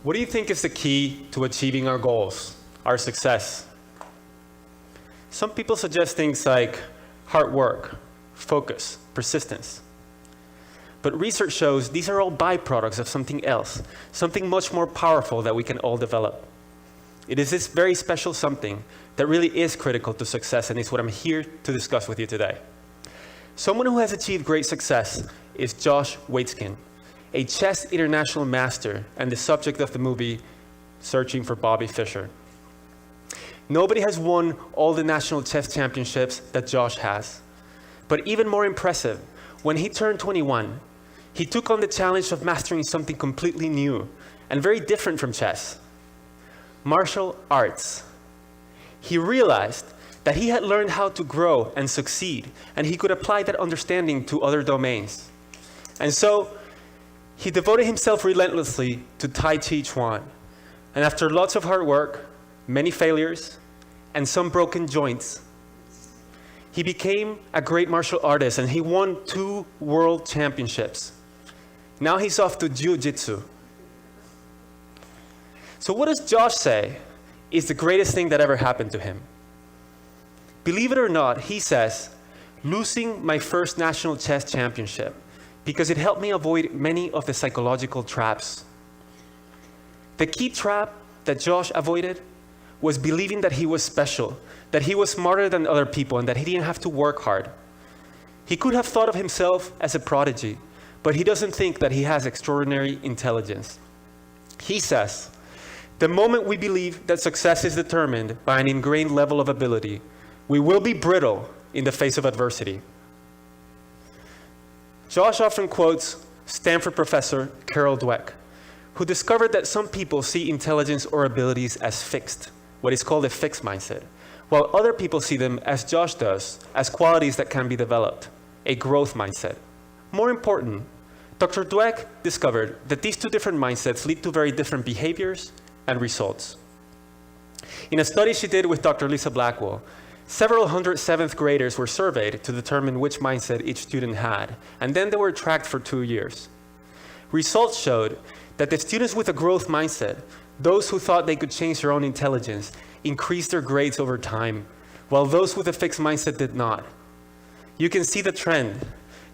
What do you think is the key to achieving our goals, our success? Some people suggest things like hard work, focus, persistence. But research shows these are all byproducts of something else, something much more powerful that we can all develop. It is this very special something that really is critical to success, and it's what I'm here to discuss with you today. Someone who has achieved great success is Josh Waitzkin, a chess international master and the subject of the movie Searching for Bobby Fischer. Nobody has won all the national chess championships that Josh has. But even more impressive, when he turned 21, he took on the challenge of mastering something completely new and very different from chess: martial arts. He realized that he had learned how to grow and succeed, and he could apply that understanding to other domains. And so, he devoted himself relentlessly to Tai Chi Chuan. And after lots of hard work, many failures, and some broken joints, he became a great martial artist, and he won 2 world championships. Now he's off to jiu-jitsu. So what does Josh say is the greatest thing that ever happened to him? Believe it or not, he says, losing my first national chess championship, because it helped me avoid many of the psychological traps. The key trap that Josh avoided was believing that he was special, that he was smarter than other people, and that he didn't have to work hard. He could have thought of himself as a prodigy, but he doesn't think that he has extraordinary intelligence. He says, the moment we believe that success is determined by an ingrained level of ability, we will be brittle in the face of adversity. Josh often quotes Stanford professor Carol Dweck, who discovered that some people see intelligence or abilities as fixed, what is called a fixed mindset, while other people see them, as Josh does, as qualities that can be developed, a growth mindset. More important, Dr. Dweck discovered that these 2 different mindsets lead to very different behaviors and results. In a study she did with Dr. Lisa Blackwell, several hundred 7th graders were surveyed to determine which mindset each student had, and then they were tracked for 2 years. Results showed that the students with a growth mindset, those who thought they could change their own intelligence, increased their grades over time, while those with a fixed mindset did not. You can see the trend.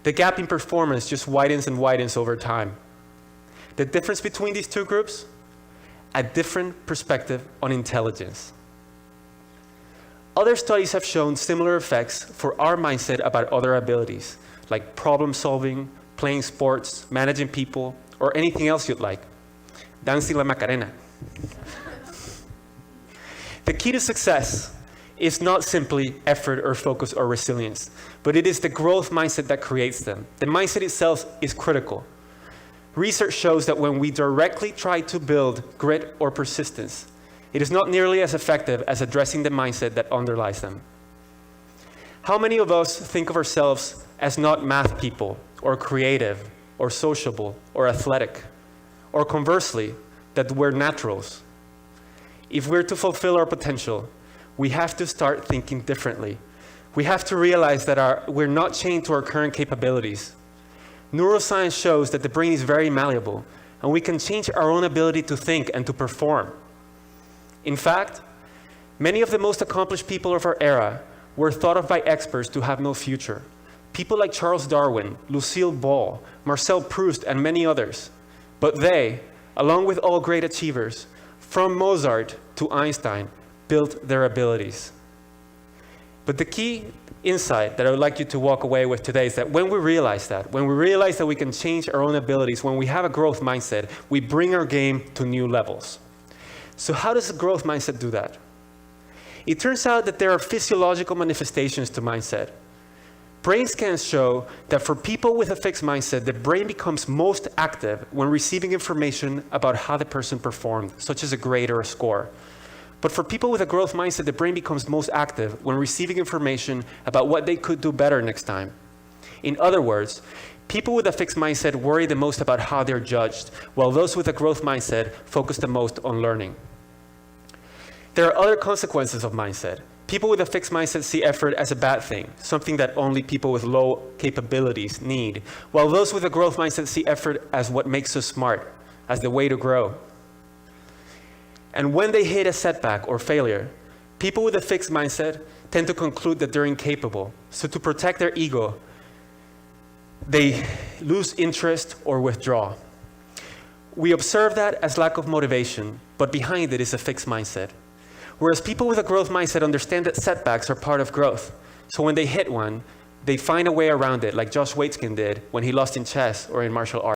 The gap in performance just widens and widens over time. The difference between these 2 groups? A different perspective on intelligence. Other studies have shown similar effects for our mindset about other abilities, like problem solving, playing sports, managing people, or anything else you'd like. Dancing la Macarena. The key to success is not simply effort or focus or resilience, but it is the growth mindset that creates them. The mindset itself is critical. Research shows that when we directly try to build grit or persistence, it is not nearly as effective as addressing the mindset that underlies them. How many of us think of ourselves as not math people, or creative, or sociable, or athletic, or conversely, that we're naturals? If we're to fulfill our potential, we have to start thinking differently. We have to realize that we're not chained to our current capabilities. Neuroscience shows that the brain is very malleable, and we can change our own ability to think and to perform. In fact, many of the most accomplished people of our era were thought of by experts to have no future. People like Charles Darwin, Lucille Ball, Marcel Proust, and many others. But they, along with all great achievers, from Mozart to Einstein, built their abilities. But the key insight that I would like you to walk away with today is that when we realize that we can change our own abilities, when we have a growth mindset, we bring our game to new levels. So how does a growth mindset do that? It turns out that there are physiological manifestations to mindset. Brain scans show that for people with a fixed mindset, the brain becomes most active when receiving information about how the person performed, such as a grade or a score. But for people with a growth mindset, the brain becomes most active when receiving information about what they could do better next time. In other words, people with a fixed mindset worry the most about how they're judged, while those with a growth mindset focus the most on learning. There are other consequences of mindset. People with a fixed mindset see effort as a bad thing, something that only people with low capabilities need, while those with a growth mindset see effort as what makes us smart, as the way to grow. And when they hit a setback or failure, people with a fixed mindset tend to conclude that they're incapable. So to protect their ego, they lose interest or withdraw. We observe that as lack of motivation, but behind it is a fixed mindset. Whereas people with a growth mindset understand that setbacks are part of growth. So when they hit one, they find a way around it, like Josh Waitzkin did when he lost in chess or in martial arts.